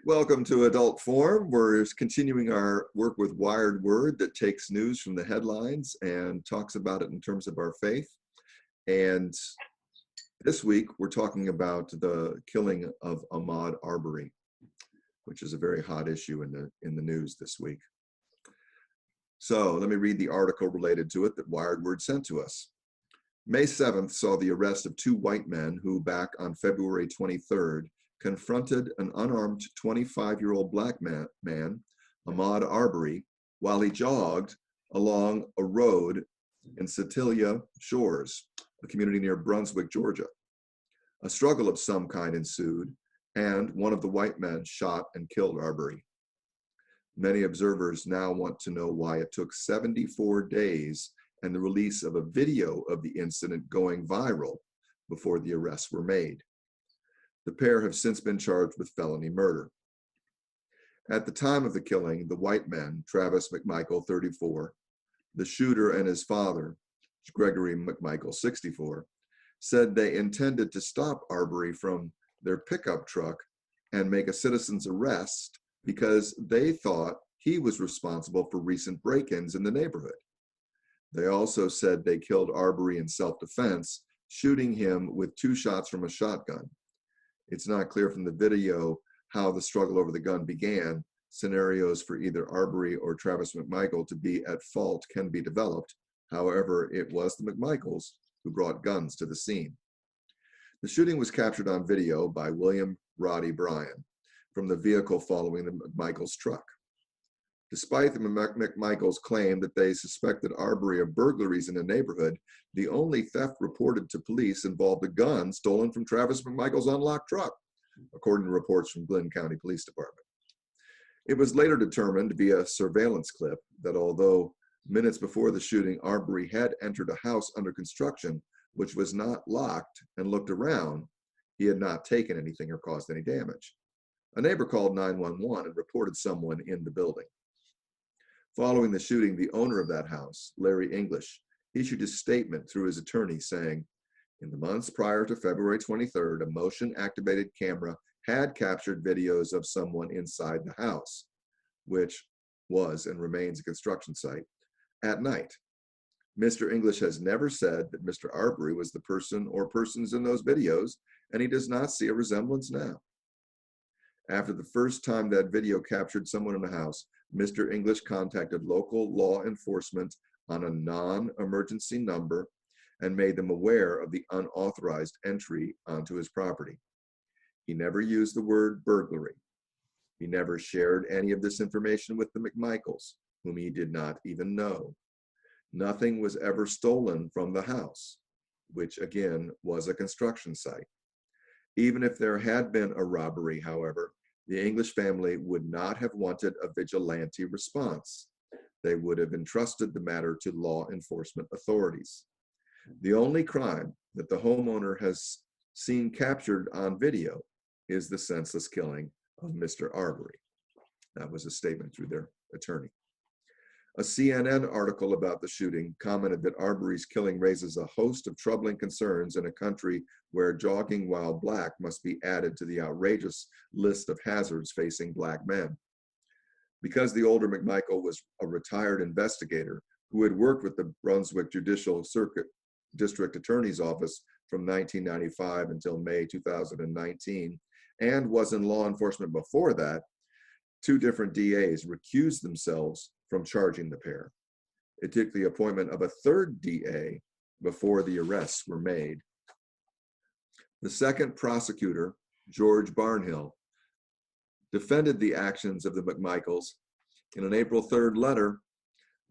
Welcome to Adult Forum. We're continuing our work with Wired Word that takes news from the headlines and talks about it in terms of our faith. And this week, we're talking about the killing of Ahmaud Arbery, which is a very hot issue in the news this week. So let me read the article related to it that Wired Word sent to us. May 7th saw the arrest of two white men who, back on February 23rd, confronted an unarmed 25-year-old black man, Ahmaud Arbery, while he jogged along a road in Satilia Shores, a community near Brunswick, Georgia. A struggle of some kind ensued, and one of the white men shot and killed Arbery. Many observers now want to know why it took 74 days and the release of a video of the incident going viral before the arrests were made. The pair have since been charged with felony murder. At the time of the killing, the white men, Travis McMichael, 34, the shooter and his father, Gregory McMichael, 64, said they intended to stop Arbery from their pickup truck and make a citizen's arrest because they thought he was responsible for recent break-ins in the neighborhood. They also said they killed Arbery in self-defense, shooting him with 2 shots from a shotgun. It's not clear from the video how the struggle over the gun began. Scenarios for either Arbery or Travis McMichael to be at fault can be developed. However, it was the McMichaels who brought guns to the scene. The shooting was captured on video by William Roddy Bryan from the vehicle following the McMichaels' truck. Despite the McMichaels' claim that they suspected Arbery of burglaries in the neighborhood, the only theft reported to police involved a gun stolen from Travis McMichael's unlocked truck, according to reports from Glynn County Police Department. It was later determined via surveillance clip that although minutes before the shooting, Arbery had entered a house under construction, which was not locked, and looked around, he had not taken anything or caused any damage. A neighbor called 911 and reported someone in the building. Following the shooting, the owner of that house, Larry English, issued a statement through his attorney saying, in the months prior to February 23rd, a motion-activated camera had captured videos of someone inside the house, which was and remains a construction site, at night. Mr. English has never said that Mr. Arbery was the person or persons in those videos, and he does not see a resemblance now. After the first time that video captured someone in the house, Mr. English contacted local law enforcement on a non-emergency number and made them aware of the unauthorized entry onto his property. He never used the word burglary. He never shared any of this information with the McMichaels, whom he did not even know. Nothing was ever stolen from the house, which again was a construction site. Even if there had been a robbery, however, the English family would not have wanted a vigilante response. They would have entrusted the matter to law enforcement authorities. The only crime that the homeowner has seen captured on video is the senseless killing of Mr. Arbery. That was a statement through their attorney. A CNN article about the shooting commented that Arbery's killing raises a host of troubling concerns in a country where jogging while black must be added to the outrageous list of hazards facing black men. Because the older McMichael was a retired investigator who had worked with the Brunswick Judicial Circuit District Attorney's Office from 1995 until May 2019, and was in law enforcement before that, 2 different DAs recused themselves from charging the pair. It took the appointment of a 3rd DA before the arrests were made. The second prosecutor, George Barnhill, defended the actions of the McMichaels in an April 3rd letter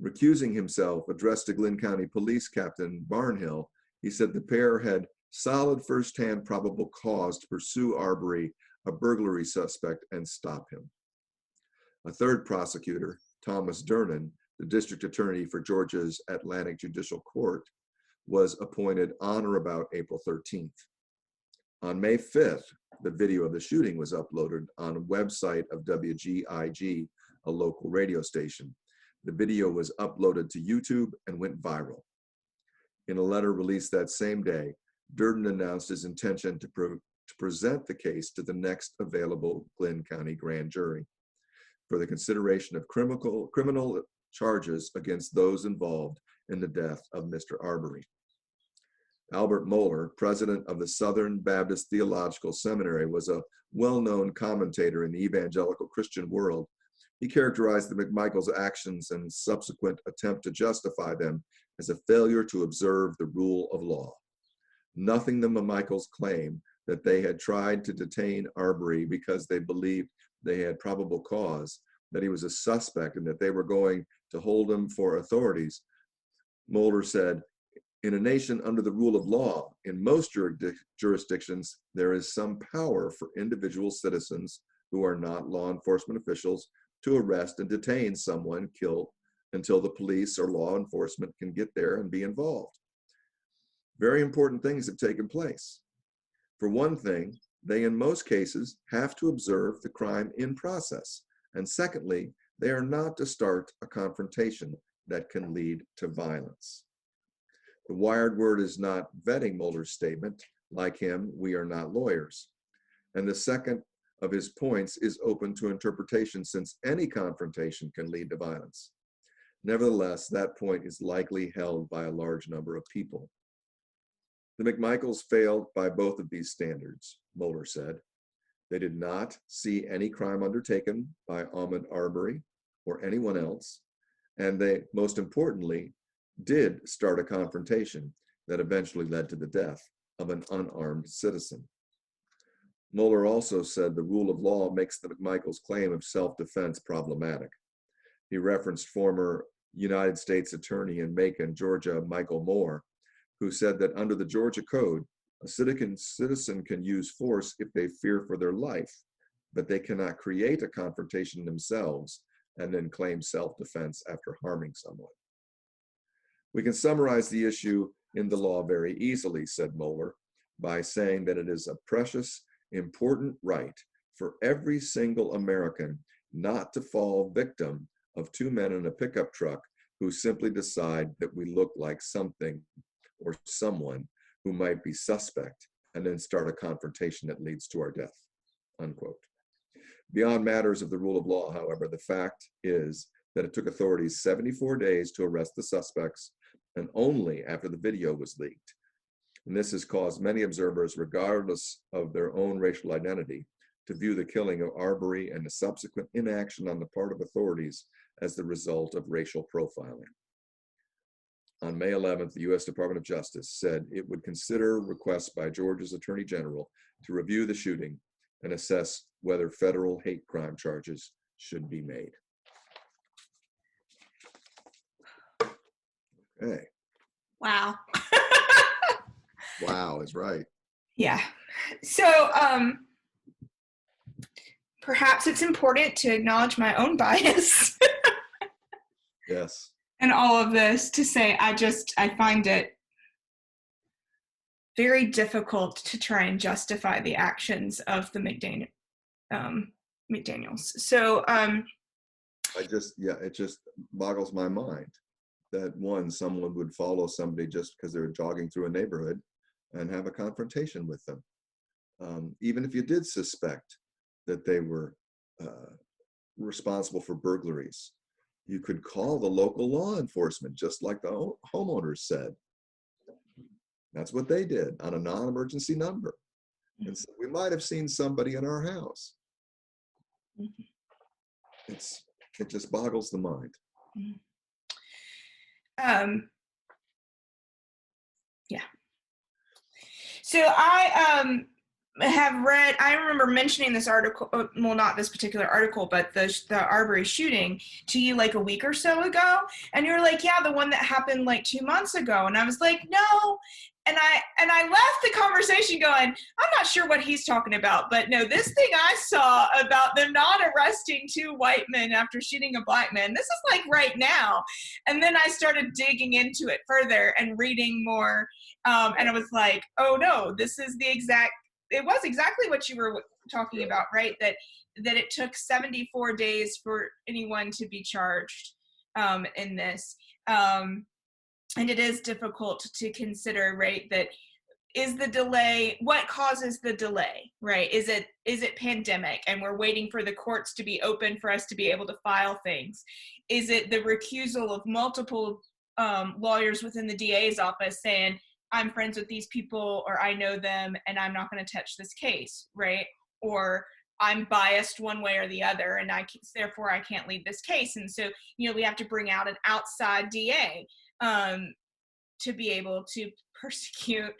recusing himself addressed to Glynn County Police Captain Barnhill. He said the pair had solid first-hand probable cause to pursue Arbery, a burglary suspect, and stop him. A 3rd prosecutor, Thomas Durnan, the district attorney for Georgia's Atlantic Judicial Court, was appointed on or about April 13th. On May 5th, the video of the shooting was uploaded on a website of WGIG, a local radio station. The video was uploaded to YouTube and went viral. In a letter released that same day, Durden announced his intention to to present the case to the next available Glynn County grand jury for the consideration of criminal charges against those involved in the death of Mr. Arbery. Albert Mohler, president of the Southern Baptist Theological Seminary, was a well-known commentator in the evangelical Christian world. He characterized the McMichaels' actions and subsequent attempt to justify them as a failure to observe the rule of law. Nothing the McMichaels claim that they had tried to detain Arbery because they believed they had probable cause, that he was a suspect, and that they were going to hold him for authorities. Mohler said, "In a nation under the rule of law, in most jurisdictions, there is some power for individual citizens who are not law enforcement officials to arrest and detain someone killed until the police or law enforcement can get there and be involved. Very important things have taken place. For one thing, they in most cases have to observe the crime in process. And secondly, they are not to start a confrontation that can lead to violence." The Wired Word is not vetting Mohler's statement. Like him, we are not lawyers. And the second of his points is open to interpretation, since any confrontation can lead to violence. Nevertheless, that point is likely held by a large number of people. The McMichaels failed by both of these standards, Mohler said. They did not see any crime undertaken by Ahmaud Arbery or anyone else, and they, most importantly, did start a confrontation that eventually led to the death of an unarmed citizen. Mohler also said the rule of law makes the McMichaels' claim of self-defense problematic. He referenced former United States Attorney in Macon, Georgia, Michael Moore, who said that under the Georgia Code, a citizen can use force if they fear for their life, but they cannot create a confrontation themselves and then claim self-defense after harming someone. "We can summarize the issue in the law very easily," said Mohler, "by saying that it is a precious, important right for every single American not to fall victim of two men in a pickup truck who simply decide that we look like something or someone who might be suspect and then start a confrontation that leads to our death," unquote. Beyond matters of the rule of law, however, the fact is that it took authorities 74 days to arrest the suspects, and only after the video was leaked. And this has caused many observers, regardless of their own racial identity, to view the killing of Arbery and the subsequent inaction on the part of authorities as the result of racial profiling. On May 11th, the U.S. Department of Justice said it would consider requests by Georgia's Attorney General to review the shooting and assess whether federal hate crime charges should be made. Okay. Wow. Wow is right. Yeah. So perhaps it's important to acknowledge my own bias. Yes. In all of this, to say I find it very difficult to try and justify the actions of the McDaniels. So it just boggles my mind that someone would follow somebody just because they're jogging through a neighborhood and have a confrontation with them. Even if you did suspect that they were responsible for burglaries, you could call the local law enforcement, just like the homeowners said. That's what they did on a non-emergency number. And so we might have seen somebody in our house. It just boggles the mind. Yeah. So I have read, I remember mentioning this article, well, not this particular article, but the Arbery shooting to you like a week or so ago. And you were like, yeah, the one that happened like 2 months ago. And I was like, no. And I left the conversation going, I'm not sure what he's talking about, but no, this thing I saw about them not arresting 2 white men after shooting a black man, this is like right now. And then I started digging into it further and reading more. And I was like, oh no, it was exactly what you were talking about, right? That it took 74 days for anyone to be charged in this. And it is difficult to consider, right, that is the delay, what causes the delay, right? Is it pandemic and we're waiting for the courts to be open for us to be able to file things? Is it the recusal of multiple lawyers within the DA's office saying, I'm friends with these people, or I know them and I'm not going to touch this case, right? Or I'm biased one way or the other and therefore I can't lead this case. And so, we have to bring out an outside DA to be able to persecute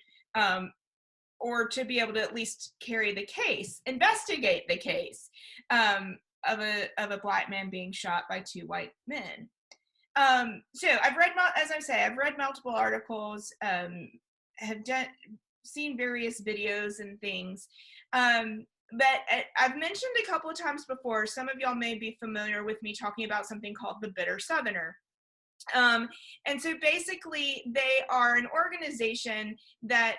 or to be able to at least carry the case, investigate the case of a Black man being shot by 2 white men. So I've read, as I say, I've read multiple articles, seen various videos and things. But I've mentioned a couple of times before, some of y'all may be familiar with me talking about something called the Bitter Southerner. And so basically they are an organization that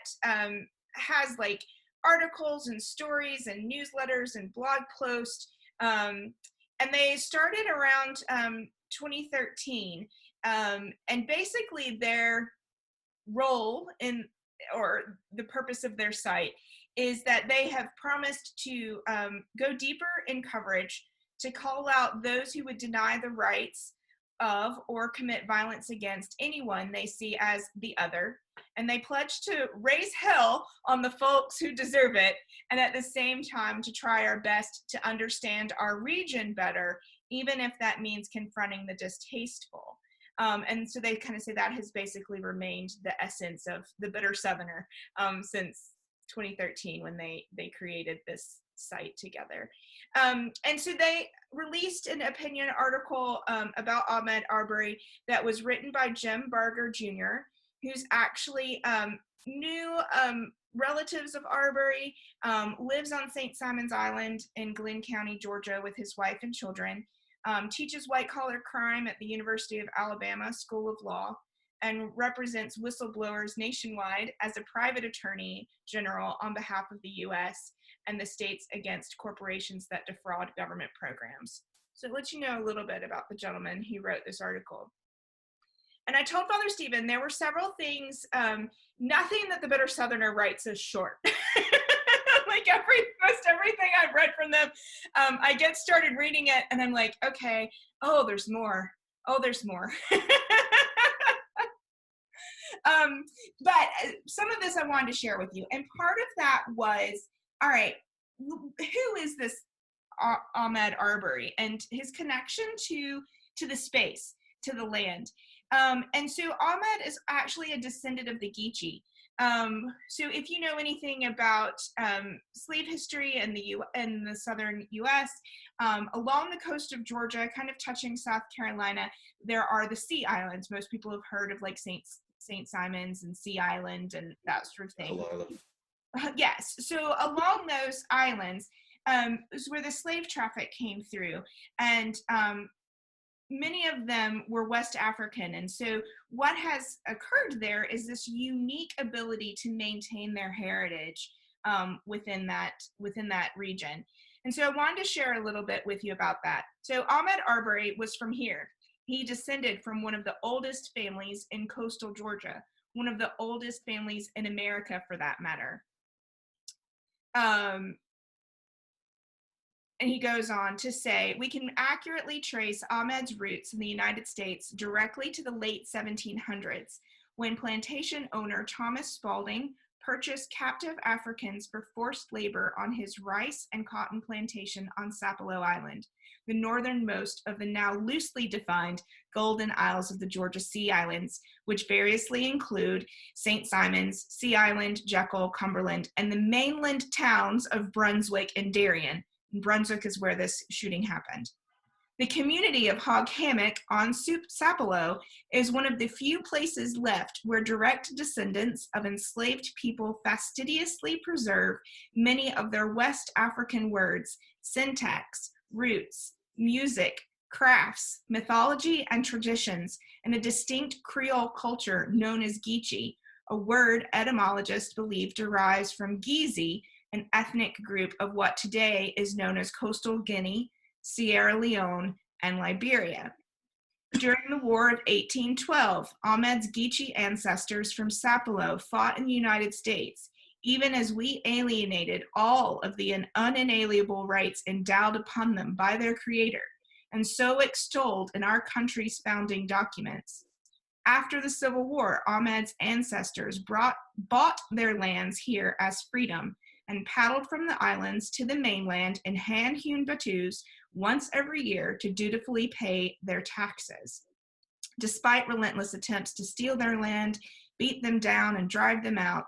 has like articles and stories and newsletters and blog posts. And they started around 2013. And basically their role or the purpose of their site is that they have promised to go deeper in coverage to call out those who would deny the rights of or commit violence against anyone they see as the other. And they pledge to raise hell on the folks who deserve it, and at the same time to try our best to understand our region better, even if that means confronting the distasteful. And so they kind of say that has basically remained the essence of the Bitter Southerner since 2013 when they created this site together. And so they released an opinion article about Ahmaud Arbery that was written by Jim Barger Jr., who's actually knew relatives of Arbery, lives on St. Simon's Island in Glenn County, Georgia with his wife and children, teaches white-collar crime at the University of Alabama School of Law, and represents whistleblowers nationwide as a private attorney general on behalf of the U.S. and the states against corporations that defraud government programs. So it lets you know a little bit about the gentleman who wrote this article. And I told Father Stephen there were several things, nothing that the Bitter Southerner writes is short. Like most everything I've read from them, I get started reading it and I'm like, okay, oh, there's more. Oh, there's more. But some of this I wanted to share with you. And part of that was, all right, who is this Ahmaud Arbery and his connection to the space, to the land? And so Ahmaud is actually a descendant of the Geechee. So if you know anything about slave history in the southern U.S., along the coast of Georgia, kind of touching South Carolina, there are the Sea Islands. Most people have heard of like St. Simon's and Sea Island and that sort of thing. Yes. So along those islands is where the slave traffic came through, and many of them were West African. And so what has occurred there is this unique ability to maintain their heritage within that region. And so I wanted to share a little bit with you about that. So Ahmaud Arbery was from here. He descended from one of the oldest families in coastal Georgia, one of the oldest families in America for that matter. And he goes on to say, we can accurately trace Ahmaud's roots in the United States directly to the late 1700s, when plantation owner Thomas Spalding purchased captive Africans for forced labor on his rice and cotton plantation on Sapelo Island, the northernmost of the now loosely defined Golden Isles of the Georgia Sea Islands, which variously include St. Simon's, Sea Island, Jekyll, Cumberland, and the mainland towns of Brunswick and Darien. Brunswick is where this shooting happened. The community of Hog Hammock on Sapelo is one of the few places left where direct descendants of enslaved people fastidiously preserve many of their West African words, syntax, roots, music, crafts, mythology, and traditions, and a distinct Creole culture known as Geechee, a word etymologists believe derives from Gizi, an ethnic group of what today is known as Coastal Guinea, Sierra Leone, and Liberia. During the War of 1812, Ahmed's Geechee ancestors from Sapelo fought in the United States, even as we alienated all of the unalienable rights endowed upon them by their Creator, and so extolled in our country's founding documents. After the Civil War, Ahmed's ancestors bought their lands here as freedom and paddled from the islands to the mainland in hand-hewn battues once every year to dutifully pay their taxes. Despite relentless attempts to steal their land, beat them down, and drive them out,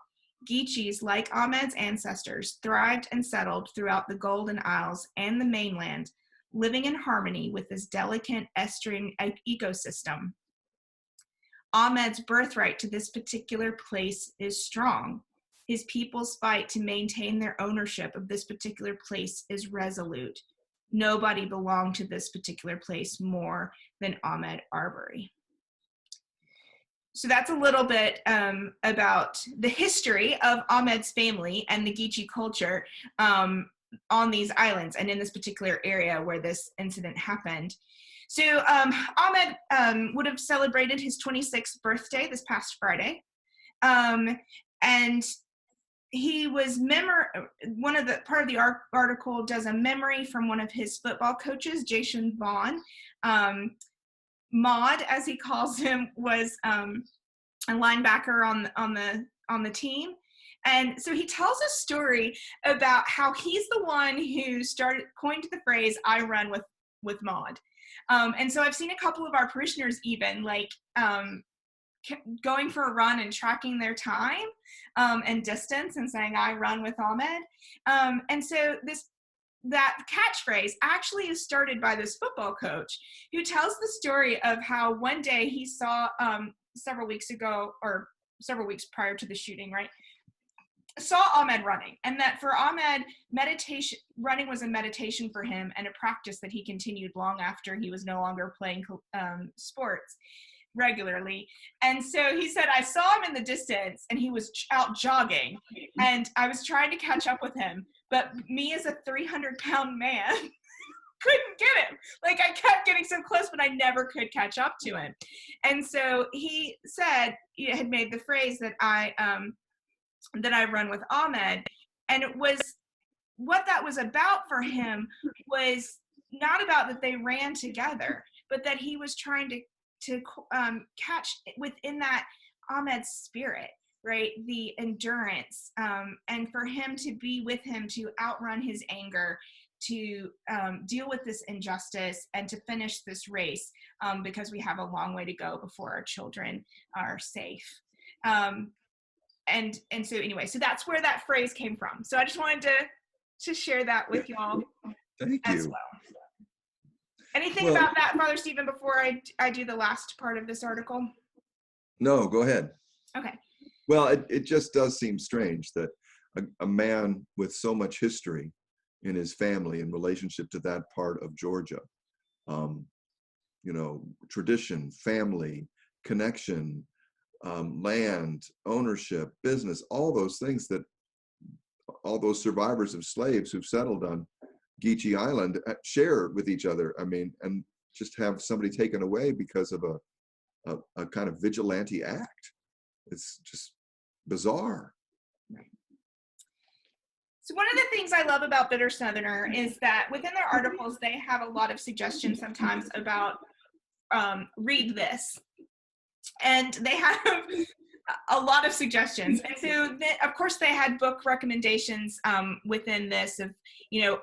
Geechees, like Ahmed's ancestors, thrived and settled throughout the Golden Isles and the mainland, living in harmony with this delicate estuarine ecosystem. Ahmed's birthright to this particular place is strong. His people's fight to maintain their ownership of this particular place is resolute. Nobody belonged to this particular place more than Ahmed Arbery. So that's a little bit about the history of Ahmed's family and the Geechee culture on these islands and in this particular area where this incident happened. So Ahmed would have celebrated his 26th birthday this past Friday. And he was part of the article does a memory from one of his football coaches, Jason Vaughn. Maud, as he calls him, was a linebacker on the team. And so he tells a story about how he's the one who coined the phrase, "I run with Maud." And so I've seen a couple of our parishioners even going for a run and tracking their time and distance and saying, "I run with Ahmed." And so that catchphrase actually is started by this football coach who tells the story of how one day he saw several weeks prior to the shooting, right? Saw Ahmed running, and that for Ahmed, running was a meditation for him and a practice that he continued long after he was no longer playing sports regularly. And so he said, I saw him in the distance and he was out jogging and I was trying to catch up with him, but me as a 300-pound man couldn't get him. Like, I kept getting so close, but I never could catch up to him. And so he said, he had made the phrase that I run with Ahmed. And it was, what that was about for him was not about that they ran together, but that he was trying to catch within that Ahmed's spirit, right? The endurance, and for him to be with him, to outrun his anger, to deal with this injustice, and to finish this race, because we have a long way to go before our children are safe. And so anyway, so that's where that phrase came from. So I just wanted to share that with y'all. Thank as you. well. Anything about that, Father Stephen, before I do the last part of this article? No, go ahead. Okay. Well, it just does seem strange that a man with so much history in his family in relationship to that part of Georgia, tradition, family, connection, land, ownership, business, all those things that all those survivors of slaves who've settled on Geechee Island share with each other. I mean, and just have somebody taken away because of a kind of vigilante act. It's just bizarre. Right. So one of the things I love about Bitter Southerner is that within their articles, they have a lot of suggestions sometimes about read this. And they have a lot of suggestions. And so, of course, they had book recommendations within this of,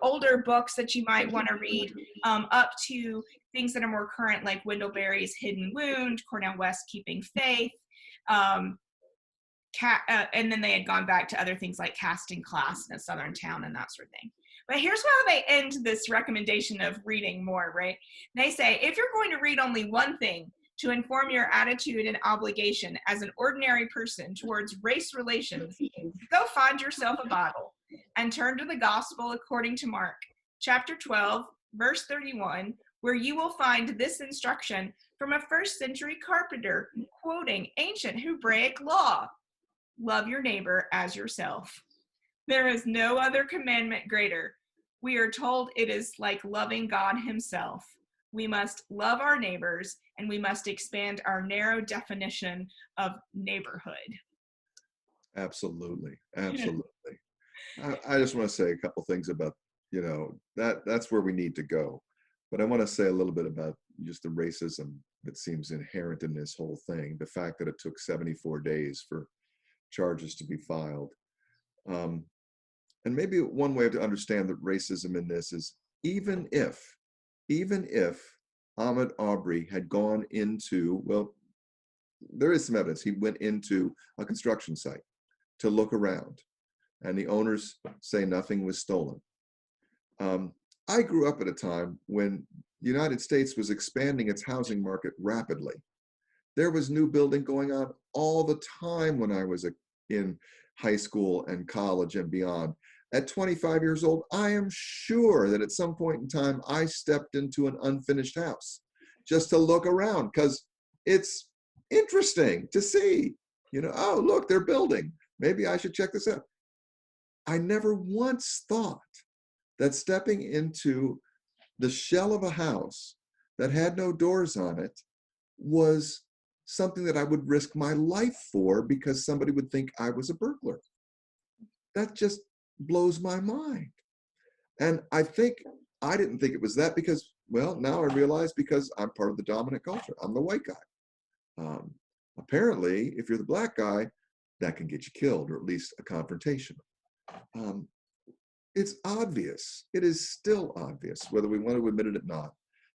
older books that you might want to read, up to things that are more current, like Wendell Berry's Hidden Wound, Cornel West Keeping Faith, and then they had gone back to other things like Casting Class in a Southern Town and that sort of thing. But here's how they end this recommendation of reading more, right? They say, if you're going to read only one thing to inform your attitude and obligation as an ordinary person towards race relations, go find yourself a Bible and turn to the Gospel according to Mark, chapter 12, verse 31, where you will find this instruction from a first-century carpenter quoting ancient Hebraic law: love your neighbor as yourself. There is no other commandment greater. We are told it is like loving God himself. we must love our neighbors, and we must expand our narrow definition of neighborhood. Absolutely. Absolutely. I just want to say a couple things about, that's where we need to go. But I want to say a little bit about just the racism that seems inherent in this whole thing. The fact that it took 74 days for charges to be filed. And maybe one way to understand the racism in this is even if Ahmaud Arbery had gone into, well, there is some evidence, he went into a construction site to look around, and the owners say nothing was stolen. I grew up at a time when the United States was expanding its housing market rapidly. There was new building going on all the time when I was in high school and college and beyond. At 25 years old, I am sure that at some point in time, I stepped into an unfinished house just to look around, because it's interesting to see, oh, look, they're building. Maybe I should check this out. I never once thought that stepping into the shell of a house that had no doors on it was something that I would risk my life for because somebody would think I was a burglar. That just blows my mind. And I didn't think it was that because, well, now I realize because I'm part of the dominant culture. I'm the white guy. Apparently, if you're the black guy, that can get you killed, or at least a confrontation. It's obvious. It is still obvious, whether we want to admit it or not,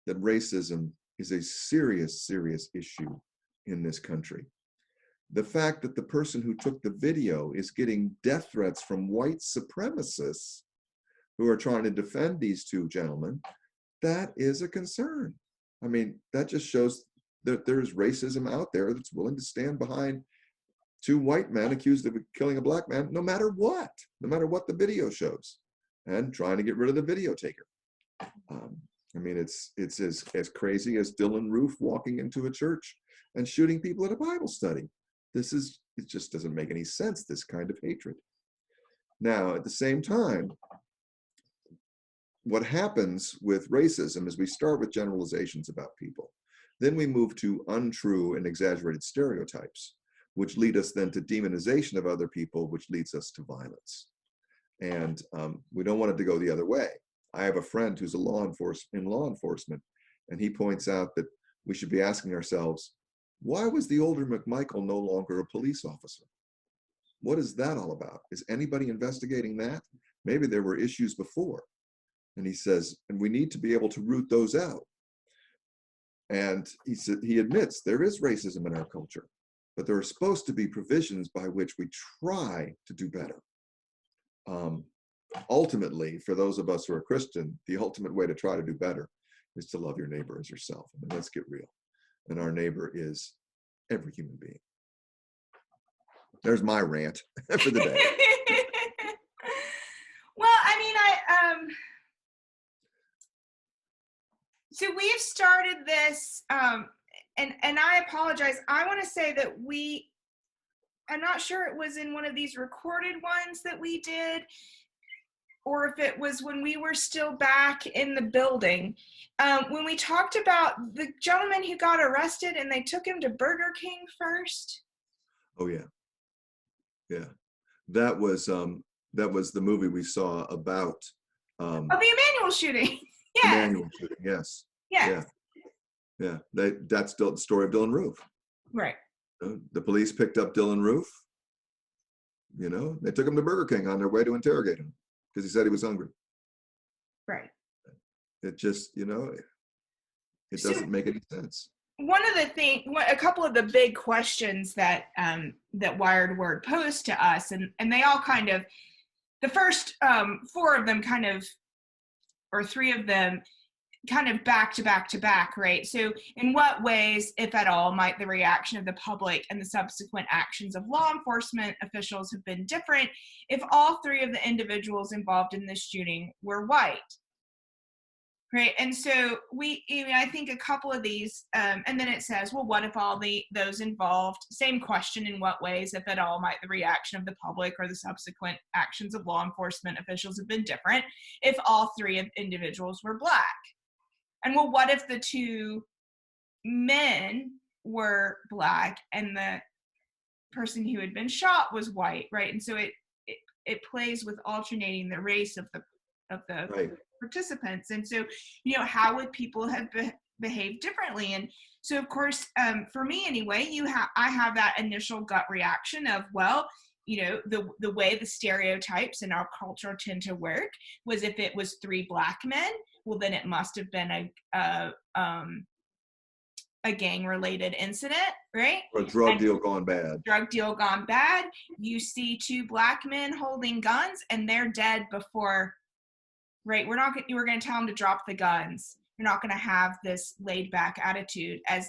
that racism is a serious, serious issue in this country. The fact that the person who took the video is getting death threats from white supremacists who are trying to defend these two gentlemen, that is a concern. I mean, that just shows that there's racism out there that's willing to stand behind two white men accused of killing a black man, no matter what the video shows, and trying to get rid of the video taker. I mean, it's as crazy as Dylan Roof walking into a church and shooting people at a Bible study. It just doesn't make any sense, this kind of hatred. Now, at the same time, what happens with racism is we start with generalizations about people. Then we move to untrue and exaggerated stereotypes, which lead us then to demonization of other people, which leads us to violence. And we don't want it to go the other way. I have a friend who's in law enforcement, and he points out that we should be asking ourselves, why was the older McMichael no longer a police officer? What is that all about? Is anybody investigating that? Maybe there were issues before. And he says, and we need to be able to root those out. And he admits there is racism in our culture, but there are supposed to be provisions by which we try to do better. Ultimately, for those of us who are Christian, the ultimate way to try to do better is to love your neighbor as yourself. I mean, let's get real. And our neighbor is every human being. There's my rant for the day. Well, I mean, so we've started this, and I apologize. I want to say that I'm not sure it was in one of these recorded ones that we did, or if it was when we were still back in the building, when we talked about the gentleman who got arrested and they took him to Burger King first. Oh yeah. Yeah. That was the movie we saw about the Emmanuel shooting. Yeah. Emmanuel shooting, yes. Yeah. Yeah. That's still the story of Dylan Roof. Right. The police picked up Dylan Roof. They took him to Burger King on their way to interrogate him because he said he was hungry. Right. It just, it doesn't make any sense. A couple of the big questions that Wired Word posed to us, and they all kind of, the first 4 of them kind of, or 3 of them kind of back to back, right? So in what ways, if at all, might the reaction of the public and the subsequent actions of law enforcement officials have been different if all 3 of the individuals involved in this shooting were white? Right, and so I think a couple of these, and then it says, well, what if all those involved, same question, in what ways, if at all, might the reaction of the public or the subsequent actions of law enforcement officials have been different if all 3 of individuals were black? And well, what if the two men were black and the person who had been shot was white, right? And so it plays with alternating the race of the Right. participants. And so, how would people have behaved differently? And so, of course, for me anyway, I have that initial gut reaction of, well, the way the stereotypes in our culture tend to work was if it was three black men, well, then it must have been a gang-related incident, right? Or a drug deal gone bad. Drug deal gone bad. You see two black men holding guns, and they're dead before. Right? We're going to tell them to drop the guns. You're not going to have this laid-back attitude as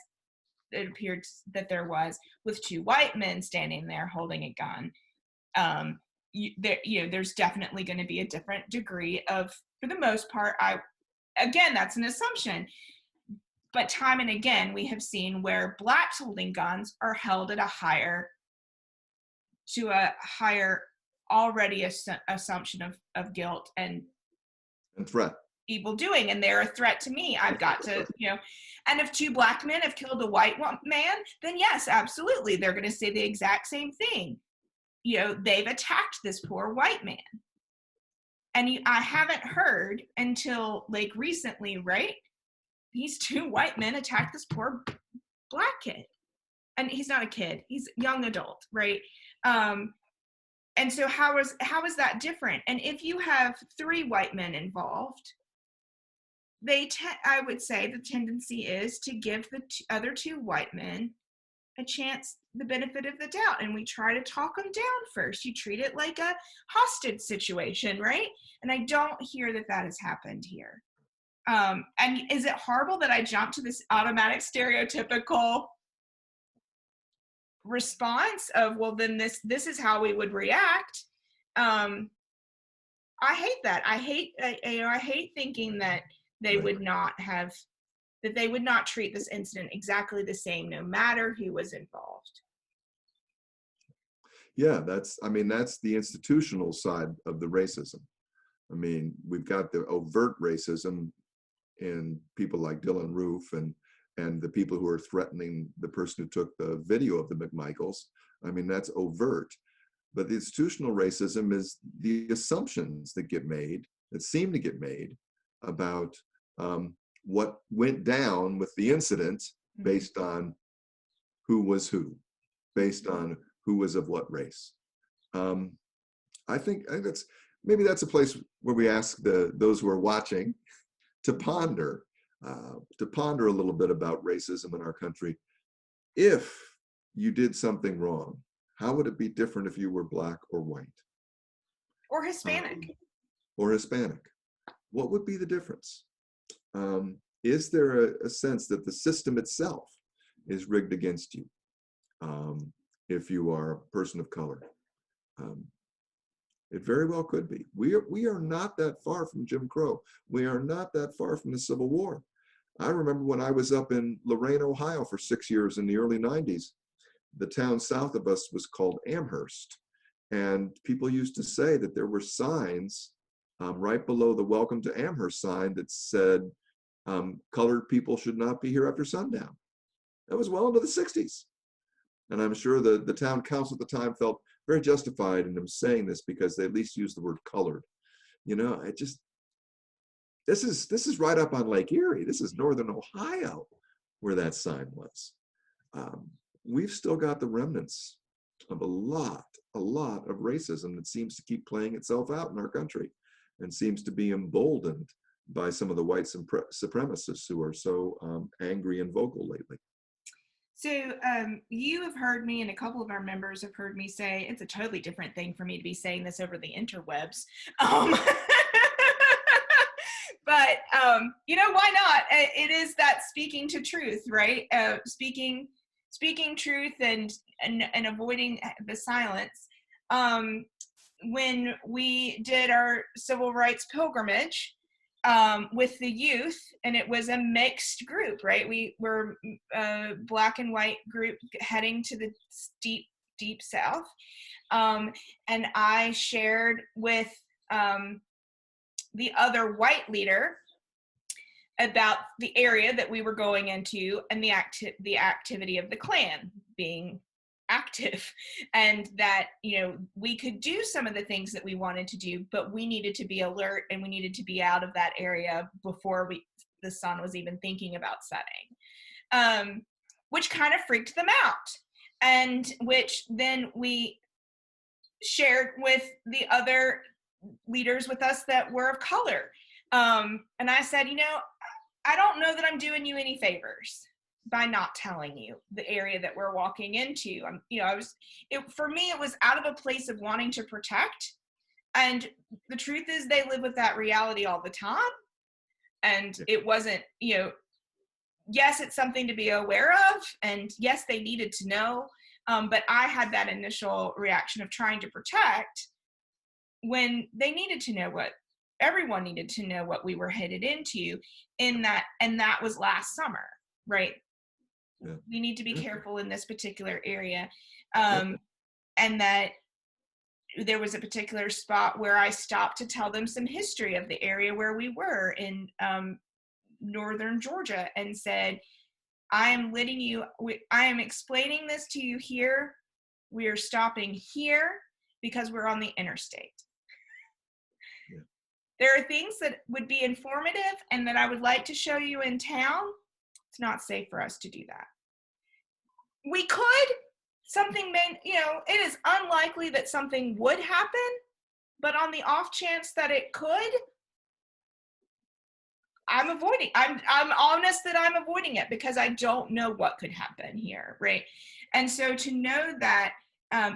it appeared that there was with two white men standing there holding a gun. There's definitely going to be a different degree of, for the most part, again, that's an assumption. But time and again, we have seen where blacks holding guns are held at a higher already assumption of guilt and threat. Evil doing, and they're a threat to me. I've got to, and if two black men have killed a white man, then yes, absolutely, they're going to say the exact same thing. They've attacked this poor white man. And I haven't heard until like recently, right? These two white men attacked this poor black kid. And he's not a kid, he's a young adult, right? And so how is that different? And if you have three white men involved, I would say the tendency is to give the other two white men a chance, the benefit of the doubt, and we try to talk them down first. You treat it like a hostage situation, right? And I don't hear that has happened here. And is it horrible that I jumped to this automatic stereotypical response of, well, then this is how we would react? I hate that. I hate thinking that they would not treat this incident exactly the same no matter who was involved. Yeah, that's the institutional side of the racism. I mean, we've got the overt racism in people like Dylan Roof and the people who are threatening the person who took the video of the McMichaels. I mean, that's overt. But the institutional racism is the assumptions that seem to get made about what went down with the incident based on who was who, based on who was of what race. I think that's a place where we ask those who are watching to ponder a little bit about racism in our country. If you did something wrong, how would it be different if you were black or white? Or Hispanic. What would be the difference? Is there a sense that the system itself is rigged against you if you are a person of color? It very well could be. We are not that far from Jim Crow. We are not that far from the Civil War. I remember when I was up in Lorain, Ohio for 6 years in the early 90s, the town south of us was called Amherst. And people used to say that there were signs right below the Welcome to Amherst sign that said, colored people should not be here after sundown. That was well into the 60s. And I'm sure the town council at the time felt very justified in them saying this because they at least used the word colored. This is right up on Lake Erie. This is northern Ohio where that sign was. We've still got the remnants of a lot of racism that seems to keep playing itself out in our country and seems to be emboldened by some of the white supremacists who are so angry and vocal lately. So you have heard me, and a couple of our members have heard me say, it's a totally different thing for me to be saying this over the interwebs. But, why not? It is that speaking to truth, right? Speaking truth and avoiding the silence. When we did our civil rights pilgrimage with the youth, and it was a mixed group, right? We were a black and white group heading to the deep South. And I shared with the other white leader about the area that we were going into and the activity of the Klan being active, and that, you know, we could do some of the things that we wanted to do, but we needed to be alert and we needed to be out of that area before the sun was even thinking about setting, which kind of freaked them out, and which then we shared with the other leaders with us that were of color. And I said, you know, I don't know that I'm doing you any favors by not telling you the area that we're walking into. You know, for me, it was out of a place of wanting to protect. And the truth is they live with that reality all the time. And it wasn't, you know, yes, it's something to be aware of. And yes, they needed to know. But I had that initial reaction of trying to protect when they needed to know everyone needed to know what we were headed into and that was last summer, right? Yeah. We need to be careful in this particular area. And that there was a particular spot where I stopped to tell them some history of the area where we were in northern Georgia, and said, I am explaining this to you here. We are stopping here because we're on the interstate. Yeah. There are things that would be informative and that I would like to show you in town. It's not safe for us to do that. We could, it is unlikely that something would happen, but on the off chance that it could, I'm honest that I'm avoiding it because I don't know what could happen here, right? And so to know that,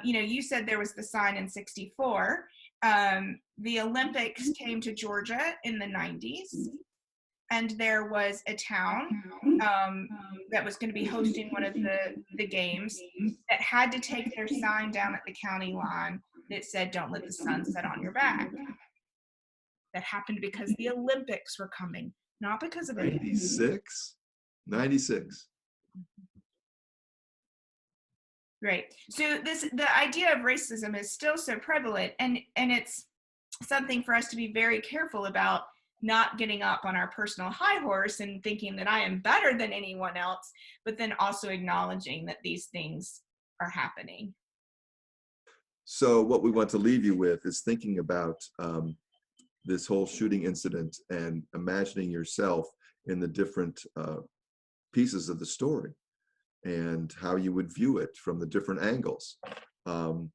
you said there was the sign in 1964. The Olympics came to Georgia in the 1990s, and there was a town that was going to be hosting one of the games that had to take their sign down at the county line that said, "Don't let the sun set on your back." That happened because the Olympics were coming, not because of 96. Right. So the idea of racism is still so prevalent, and it's something for us to be very careful about, not getting up on our personal high horse and thinking that I am better than anyone else, but then also acknowledging that these things are happening. So what we want to leave you with is thinking about this whole shooting incident and imagining yourself in the different pieces of the story and how you would view it from the different angles, and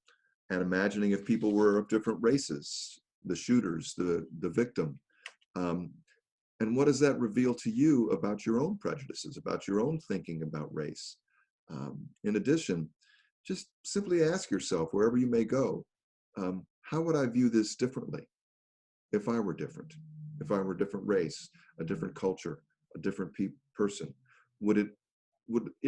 imagining if people were of different races, the shooters, the victim, and what does that reveal to you about your own prejudices, about your own thinking about race? In addition, just simply ask yourself, wherever you may go, how would I view this differently if I were different? If I were a different race, a different culture, a different person, would it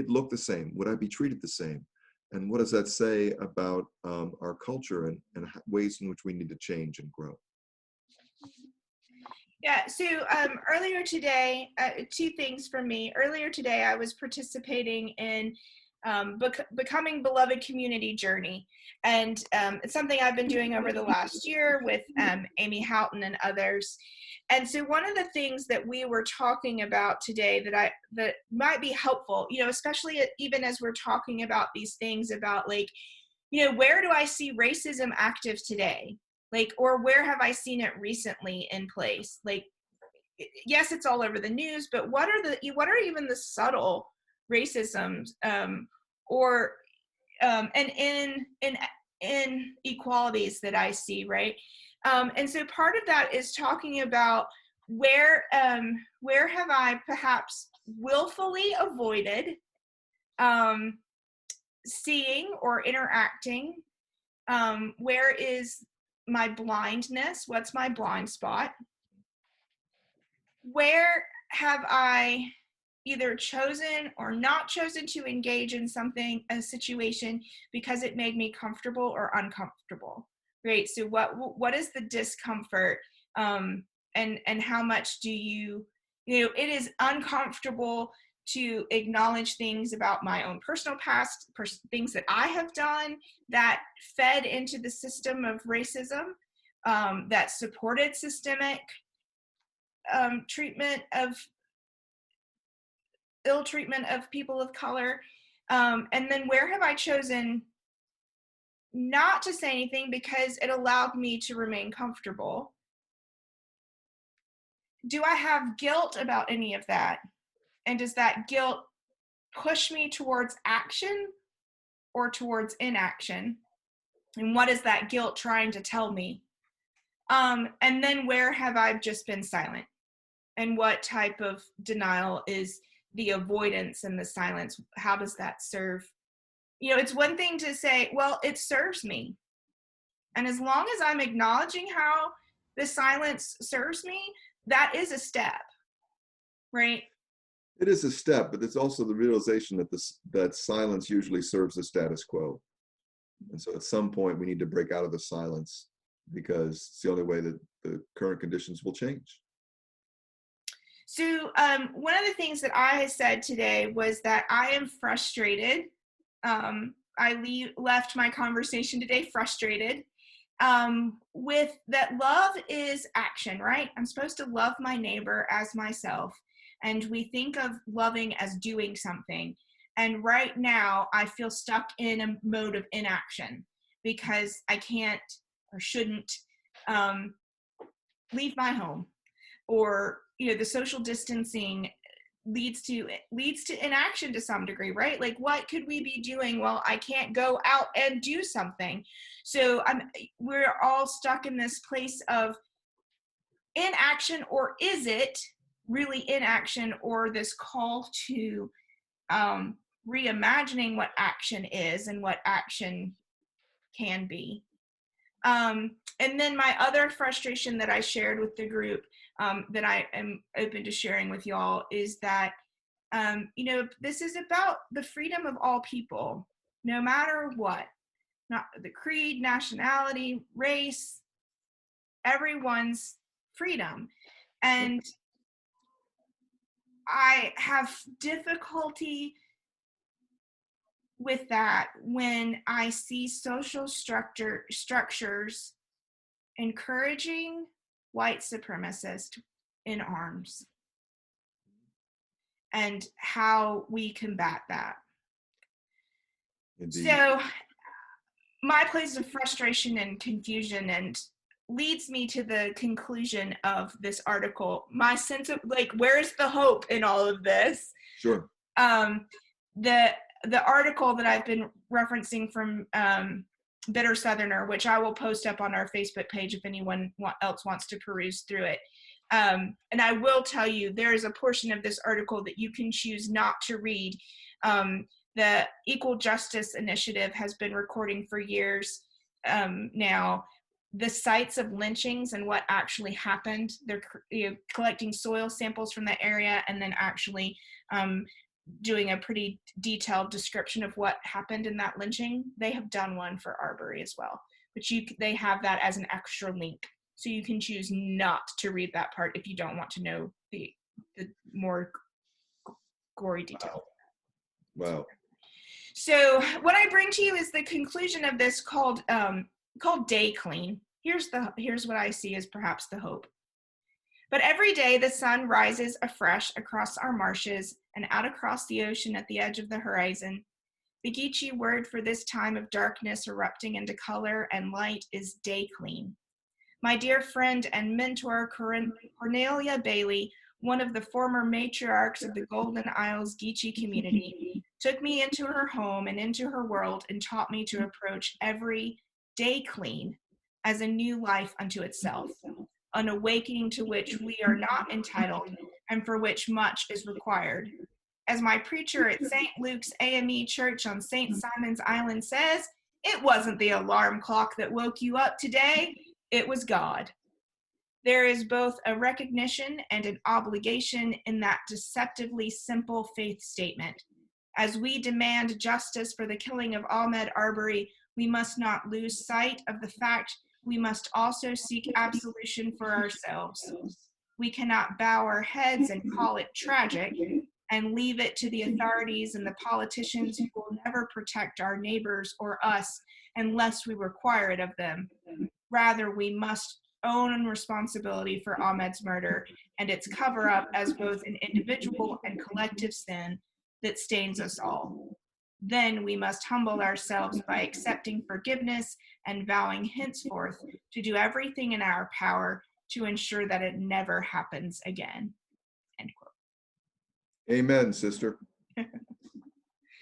look the same? Would I be treated the same? And what does that say about our culture and ways in which we need to change and grow? Yeah, so earlier today, two things for me. Earlier today, I was participating in Becoming Beloved Community Journey. And it's something I've been doing over the last year with Amy Houghton and others. And so one of the things that we were talking about today that might be helpful, especially even as we're talking about these things about, like, where do I see racism active today? Like, or where have I seen it recently in place? Like, yes, it's all over the news, but what are even the subtle racisms, and inequalities that I see, right? And so part of that is talking about where have I perhaps willfully avoided seeing or interacting? Where is my blindness? What's my blind spot? Where have I either chosen or not chosen to engage in a situation because it made me comfortable or uncomfortable, right? So what is the discomfort, and how much do it is uncomfortable to acknowledge things about my own personal past, things that I have done that fed into the system of racism, that supported systemic treatment of ill treatment of people of color? And then where have I chosen not to say anything because it allowed me to remain comfortable? Do I have guilt about any of that? And does that guilt push me towards action or towards inaction? And what is that guilt trying to tell me? And then where have I just been silent? And what type of denial is the avoidance and the silence? How does that serve? You know, it's one thing to say, well, it serves me. And as long as I'm acknowledging how the silence serves me, that is a step, right? It is a step, but it's also the realization that that silence usually serves the status quo. And so at some point we need to break out of the silence because it's the only way that the current conditions will change. So one of the things that I said today was that I am frustrated. I left my conversation today frustrated with that love is action, right? I'm supposed to love my neighbor as myself. And we think of loving as doing something. And right now I feel stuck in a mode of inaction because I can't or shouldn't leave my home, or the social distancing leads to inaction to some degree, right? Like, what could we be doing? Well, I can't go out and do something. So we're all stuck in this place of inaction, or is it really inaction, or this call to reimagining what action is and what action can be. And then my other frustration that I shared with the group, that I am open to sharing with y'all, is that this is about the freedom of all people, no matter what, not the creed, nationality, race, everyone's freedom. And I have difficulty with that when I see social structures encouraging white supremacists in arms, and how we combat that. Indeed. So my place of frustration and confusion and leads me to the conclusion of this article. My sense of, like, where's the hope in all of this? Sure. The article that I've been referencing from Bitter Southerner, which I will post up on our Facebook page if anyone else wants to peruse through it. And I will tell you, there is a portion of this article that you can choose not to read. The Equal Justice Initiative has been recording for years now the sites of lynchings and what actually happened. They're collecting soil samples from that area and then actually doing a pretty detailed description of what happened in that lynching. They have done one for Arbery as well, but they have that as an extra link. So you can choose not to read that part if you don't want to know the more gory detail. Wow. So what I bring to you is the conclusion of this called Day Clean. Here's what I see as perhaps the hope. But every day the sun rises afresh across our marshes and out across the ocean at the edge of the horizon. The Geechee word for this time of darkness erupting into color and light is day clean. My dear friend and mentor, Cornelia Bailey, one of the former matriarchs of the Golden Isles Geechee community, took me into her home and into her world and taught me to approach every day clean as a new life unto itself, an awakening to which we are not entitled and for which much is required. As my preacher at St. Luke's AME Church on St. Simon's Island says, it wasn't the alarm clock that woke you up today, it was God. There is both a recognition and an obligation in that deceptively simple faith statement. As we demand justice for the killing of Ahmaud Arbery, we must not lose sight of the fact we must also seek absolution for ourselves. We cannot bow our heads and call it tragic and leave it to the authorities and the politicians who will never protect our neighbors or us unless we require it of them. Rather, we must own responsibility for Ahmed's murder and its cover-up as both an individual and collective sin that stains us all. Then we must humble ourselves by accepting forgiveness and vowing henceforth to do everything in our power to ensure that it never happens again. End quote. Amen, sister.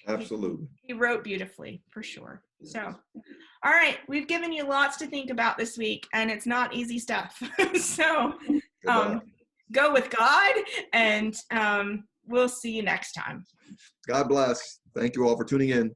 Absolutely. He wrote beautifully, for sure. So, all right, we've given you lots to think about this week, and it's not easy stuff. So, go with God, and we'll see you next time. God bless. Thank you all for tuning in.